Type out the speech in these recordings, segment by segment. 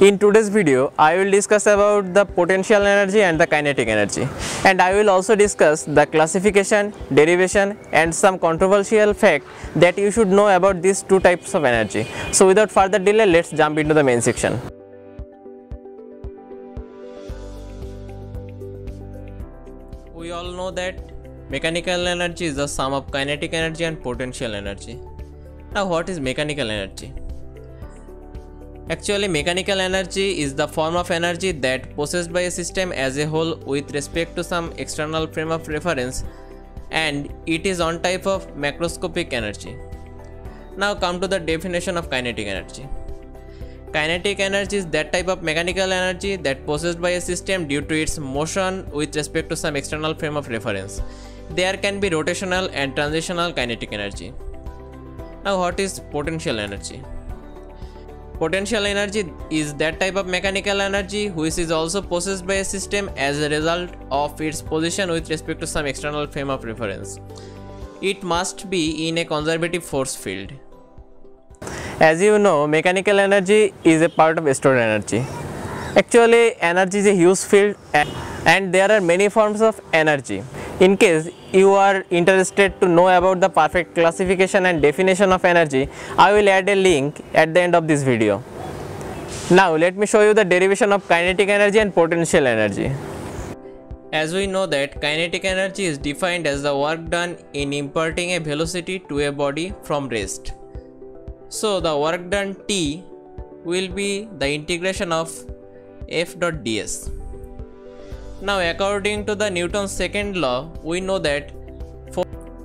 In today's video, I will discuss about the potential energy and the kinetic energy, and I will also discuss the classification, derivation and some controversial fact that you should know about these two types of energy. So without further delay, let's jump into the main section. We all know that mechanical energy is the sum of kinetic energy and potential energy. Now what is mechanical energy? Actually, mechanical energy is the form of energy that possessed by a system as a whole with respect to some external frame of reference, and it is one type of macroscopic energy. Now come to the definition of kinetic energy. Kinetic energy is that type of mechanical energy that possessed by a system due to its motion with respect to some external frame of reference. There can be rotational and transitional kinetic energy. Now what is potential energy? Potential energy is that type of mechanical energy which is also possessed by a system as a result of its position with respect to some external frame of reference. It must be in a conservative force field. As you know, mechanical energy is a part of stored energy. Actually, energy is a huge field and there are many forms of energy. In case you are interested to know about the perfect classification and definition of energy, I will add a link at the end of this video. Now let me show you the derivation of kinetic energy and potential energy. As we know that kinetic energy is defined as the work done in imparting a velocity to a body from rest. So the work done T will be the integration of F dot ds. Now according to the Newton's second law, we know that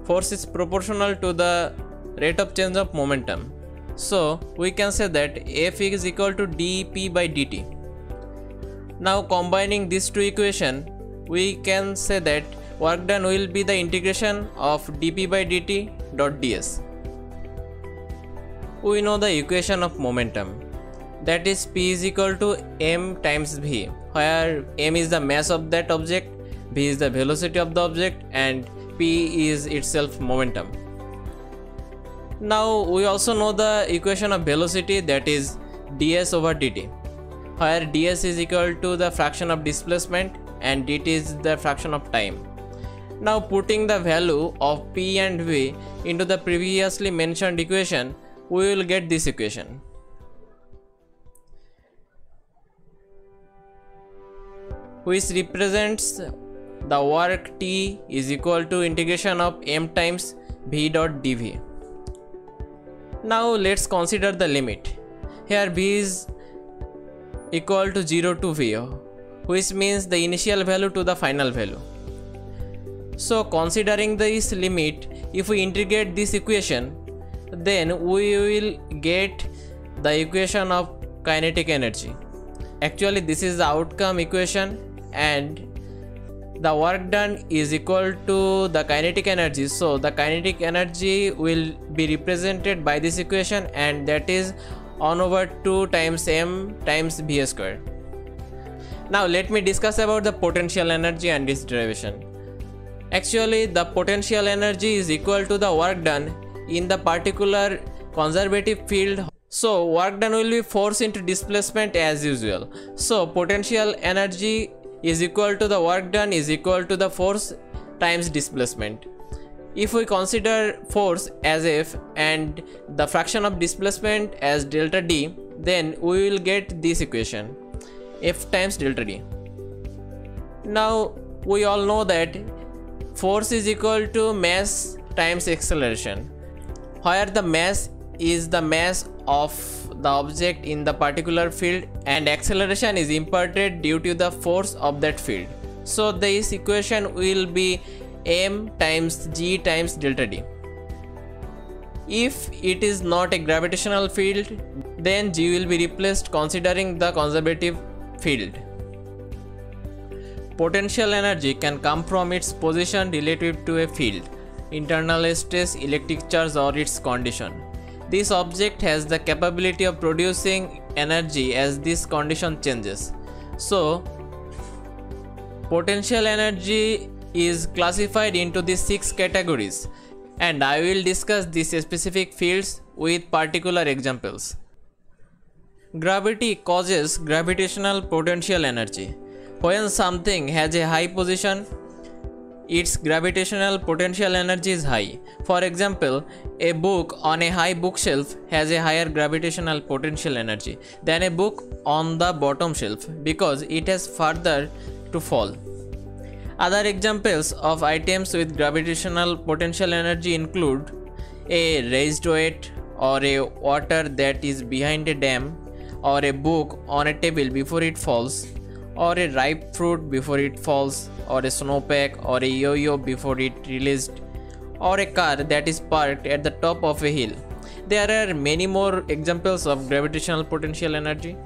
force is proportional to the rate of change of momentum. So we can say that F is equal to dP by dt. Now combining these two equations, we can say that work done will be the integration of dP by dt dot ds. We know the equation of momentum, that is P is equal to m times v, where m is the mass of that object, v is the velocity of the object and p is itself momentum. Now we also know the equation of velocity, that is ds over dt, where ds is equal to the fraction of displacement and dt is the fraction of time. Now putting the value of p and v into the previously mentioned equation, we will get this equation. Which represents the work T is equal to integration of m times v dot dv. Now let's consider the limit. Here v is equal to 0 to v, which means the initial value to the final value. So considering this limit, if we integrate this equation, then we will get the equation of kinetic energy. Actually this is the outcome equation and the work done is equal to the kinetic energy. So the kinetic energy will be represented by this equation, and that is 1 over 2 times m times v square. Now let me discuss about the potential energy and its derivation. Actually the potential energy is equal to the work done in the particular conservative field. So work done will be force into displacement as usual. So potential energy is equal to the work done is equal to the force times displacement. If we consider force as F and the fraction of displacement as delta D, then we will get this equation, F times delta D. Now we all know that force is equal to mass times acceleration, where the mass is the mass of the object in the particular field and acceleration is imparted due to the force of that field. So this equation will be m times g times delta d. If it is not a gravitational field, then g will be replaced considering the conservative field. Potential energy can come from its position relative to a field, internal stress, electric charge or its condition. This object has the capability of producing energy as this condition changes. So potential energy is classified into these 6 categories, and I will discuss these specific fields with particular examples. Gravity causes gravitational potential energy. When something has a high position, its gravitational potential energy is high. For example, a book on a high bookshelf has a higher gravitational potential energy than a book on the bottom shelf because it has further to fall. Other examples of items with gravitational potential energy include a raised weight, or a water that is behind a dam, or a book on a table before it falls, or a ripe fruit before it falls, or a snowpack, or a yo-yo before it released, or a car that is parked at the top of a hill. There are many more examples of gravitational potential energy.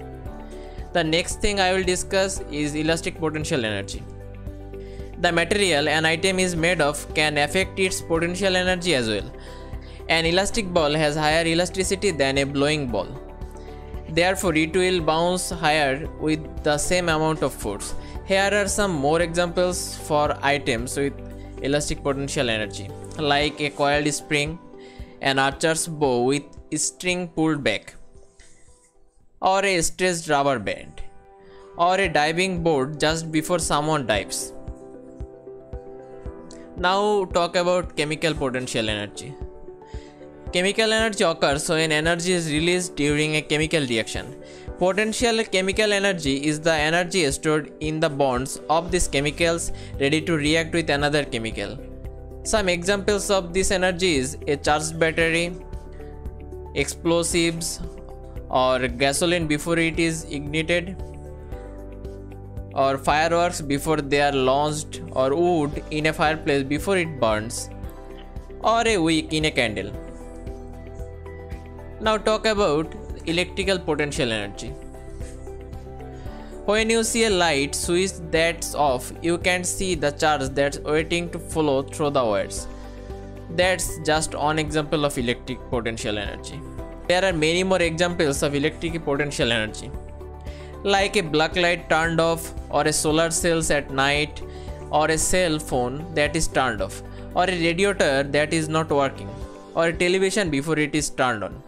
The next thing I will discuss is elastic potential energy. The material an item is made of can affect its potential energy as well. An elastic ball has higher elasticity than a blowing ball. Therefore, it will bounce higher with the same amount of force. Here are some more examples for items with elastic potential energy, like a coiled spring, an archer's bow with string pulled back, or a stretched rubber band, or a diving board just before someone dives. Now talk about chemical potential energy. Chemical energy occurs when energy is released during a chemical reaction. Potential chemical energy is the energy stored in the bonds of these chemicals ready to react with another chemical. Some examples of this energy is a charged battery, explosives, or gasoline before it is ignited, or fireworks before they are launched, or wood in a fireplace before it burns, or a wick in a candle. Now talk about electrical potential energy. When you see a light switch that's off, you can see the charge that's waiting to flow through the wires. That's just one example of electric potential energy. There are many more examples of electric potential energy, like a black light turned off, or a solar cells at night, or a cell phone that is turned off, or a radiator that is not working, or a television before it is turned on.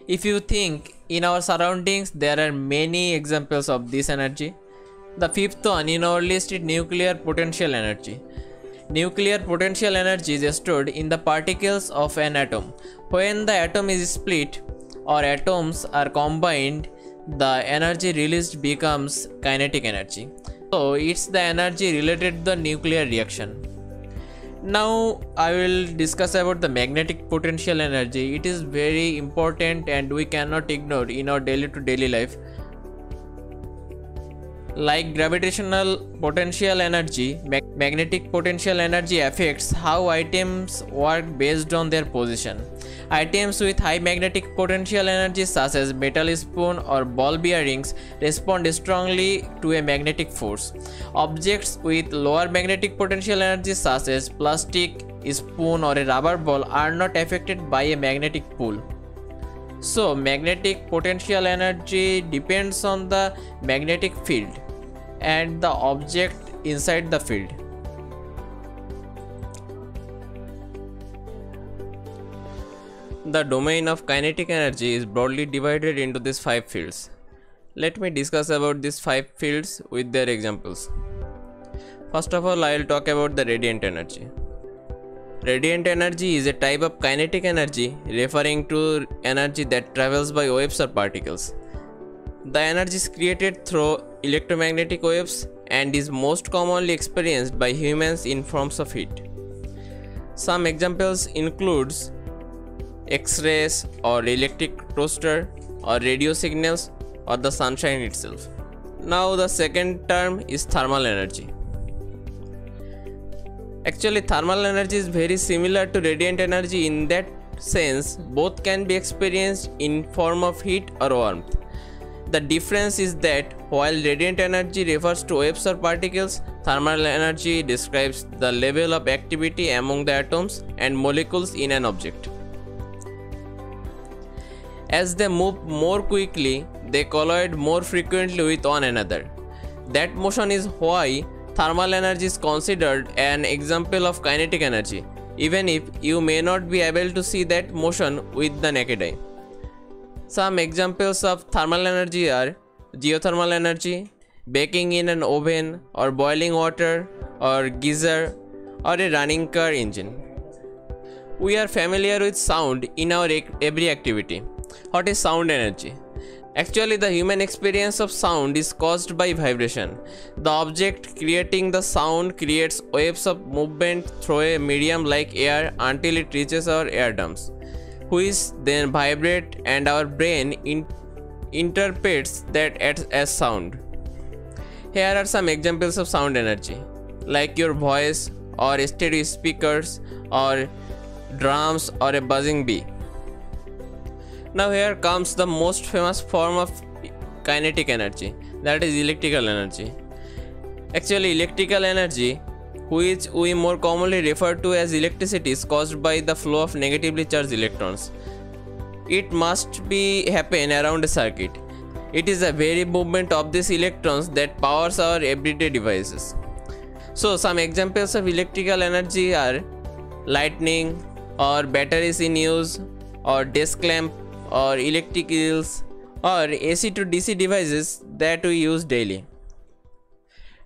If you think in our surroundings, there are many examples of this energy. The fifth one in our list is nuclear potential energy. Nuclear potential energy is stored in the particles of an atom. When the atom is split or atoms are combined, the energy released becomes kinetic energy. So it's the energy related to the nuclear reaction. Now I will discuss about the magnetic potential energy. It is very important and we cannot ignore in our daily to daily life. Like gravitational potential energy, magnetic potential energy affects how items work based on their position. Items with high magnetic potential energy such as metal spoon or ball bearings respond strongly to a magnetic force. Objects with lower magnetic potential energy such as plastic spoon or a rubber ball are not affected by a magnetic pull. So magnetic potential energy depends on the magnetic field and the object inside the field. The domain of kinetic energy is broadly divided into these 5 fields. Let me discuss about these 5 fields with their examples. First of all, I will talk about the radiant energy. Radiant energy is a type of kinetic energy referring to energy that travels by waves or particles. The energy is created through electromagnetic waves and is most commonly experienced by humans in forms of heat. Some examples includes X-rays or electric toaster or radio signals or the sunshine itself. Now the second term is thermal energy. Actually, thermal energy is very similar to radiant energy in that sense both can be experienced in form of heat or warmth. The difference is that while radiant energy refers to waves or particles, thermal energy describes the level of activity among the atoms and molecules in an object. As they move more quickly, they collide more frequently with one another. That motion is why thermal energy is considered an example of kinetic energy, even if you may not be able to see that motion with the naked eye. Some examples of thermal energy are geothermal energy, baking in an oven or boiling water or geyser or a running car engine. We are familiar with sound in our every activity. What is sound energy? Actually, the human experience of sound is caused by vibration. The object creating the sound creates waves of movement through a medium like air until it reaches our eardrums, which then vibrate and our brain interprets that as sound. Here are some examples of sound energy, like your voice or stereo speakers or drums or a buzzing bee. Now here comes the most famous form of kinetic energy, that is electrical energy. Actually, electrical energy, which we more commonly refer to as electricity, is caused by the flow of negatively charged electrons. It must be happen around a circuit. It is the very movement of these electrons that powers our everyday devices. So some examples of electrical energy are lightning or batteries in use or desk lamp or electric eels or AC to DC devices that we use daily.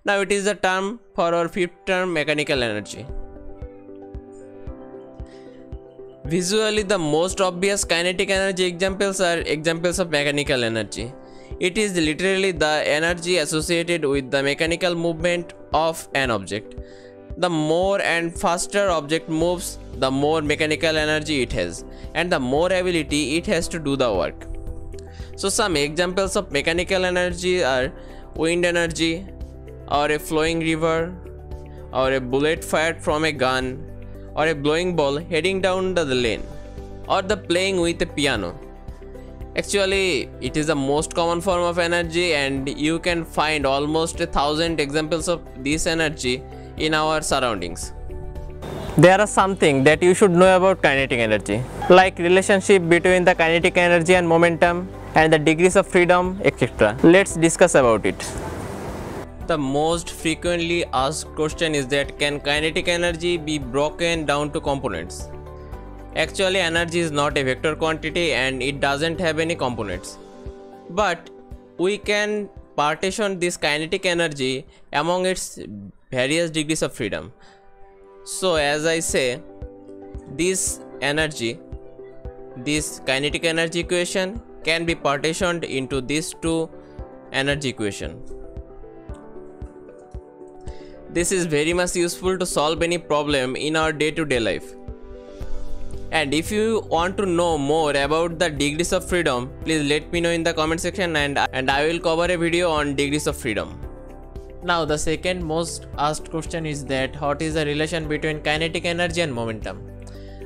Now it is the term for our fifth term, mechanical energy. Visually, the most obvious kinetic energy examples are examples of mechanical energy. It is literally the energy associated with the mechanical movement of an object. The more and faster object moves, the more mechanical energy it has, and the more ability it has to do the work. So some examples of mechanical energy are wind energy, or a flowing river, or a bullet fired from a gun, or a blowing ball heading down the lane, or the playing with a piano. Actually, it is the most common form of energy, and you can find almost 1,000 examples of this energy in our surroundings. There are something that you should know about kinetic energy, like relationship between the kinetic energy and momentum and the degrees of freedom, etc. Let's discuss about it. The most frequently asked question is that can kinetic energy be broken down to components? Actually, energy is not a vector quantity and it doesn't have any components. But we can partition this kinetic energy among its various degrees of freedom. So as I say, this energy, this kinetic energy equation can be partitioned into these two energy equations. This is very much useful to solve any problem in our day-to-day life. And if you want to know more about the degrees of freedom, please let me know in the comment section and I will cover a video on degrees of freedom. Now the second most asked question is that what is the relation between kinetic energy and momentum?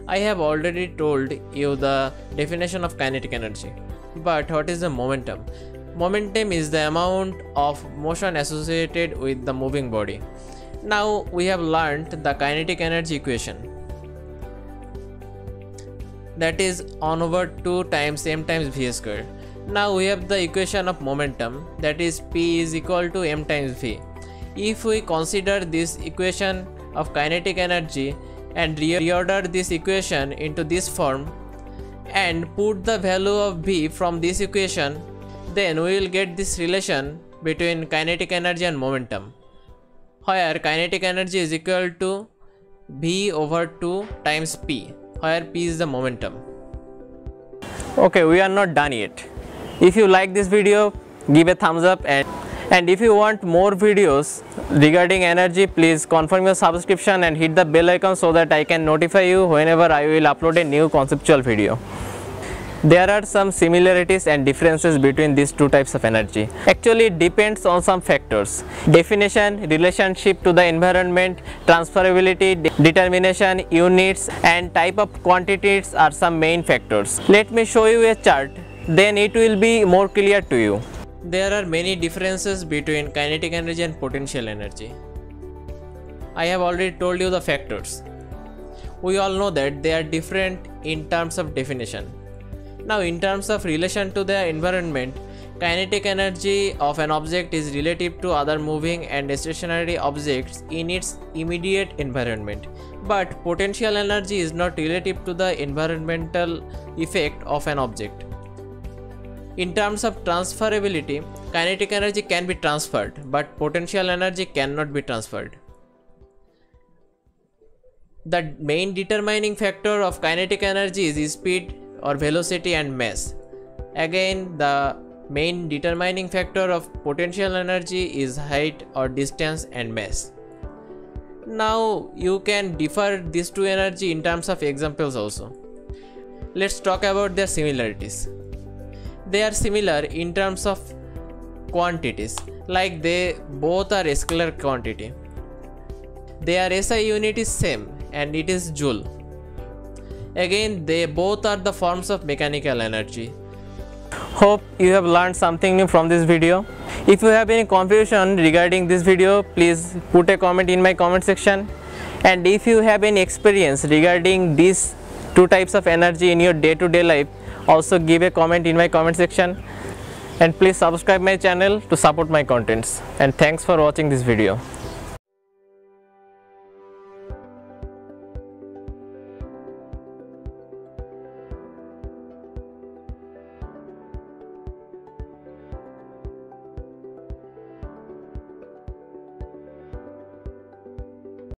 I have already told you the definition of kinetic energy. But what is the momentum? Momentum is the amount of motion associated with the moving body. Now we have learned the kinetic energy equation. That is 1 over 2 times m times v square. Now we have the equation of momentum, that is p is equal to m times v. If we consider this equation of kinetic energy and reorder this equation into this form and put the value of v from this equation, then we will get this relation between kinetic energy and momentum, where kinetic energy is equal to v over 2 times p, where p is the momentum. Okay, we are not done yet. If you like this video, give a thumbs up, and if you want more videos regarding energy, please confirm your subscription and hit the bell icon so that I can notify you whenever I will upload a new conceptual video. There are some similarities and differences between these two types of energy. Actually, it depends on some factors. Definition, relationship to the environment, transferability, determination, units, and type of quantities are some main factors. Let me show you a chart, then it will be more clear to you. There are many differences between kinetic energy and potential energy. I have already told you the factors. We all know that they are different in terms of definition. Now in terms of relation to the environment, kinetic energy of an object is relative to other moving and stationary objects in its immediate environment. But potential energy is not relative to the environmental effect of an object. In terms of transferability, kinetic energy can be transferred, but potential energy cannot be transferred. The main determining factor of kinetic energy is speed or velocity and mass. Again, the main determining factor of potential energy is height or distance and mass. Now you can differ these two energy in terms of examples also. Let's talk about their similarities. They are similar in terms of quantities, like they both are scalar quantity. Their SI unit is same and it is joule. Again, they both are the forms of mechanical energy. Hope you have learned something new from this video. If you have any confusion regarding this video, please put a comment in my comment section. And if you have any experience regarding these two types of energy in your day-to-day life, also give a comment in my comment section. And please subscribe my channel to support my contents. And thanks for watching this video.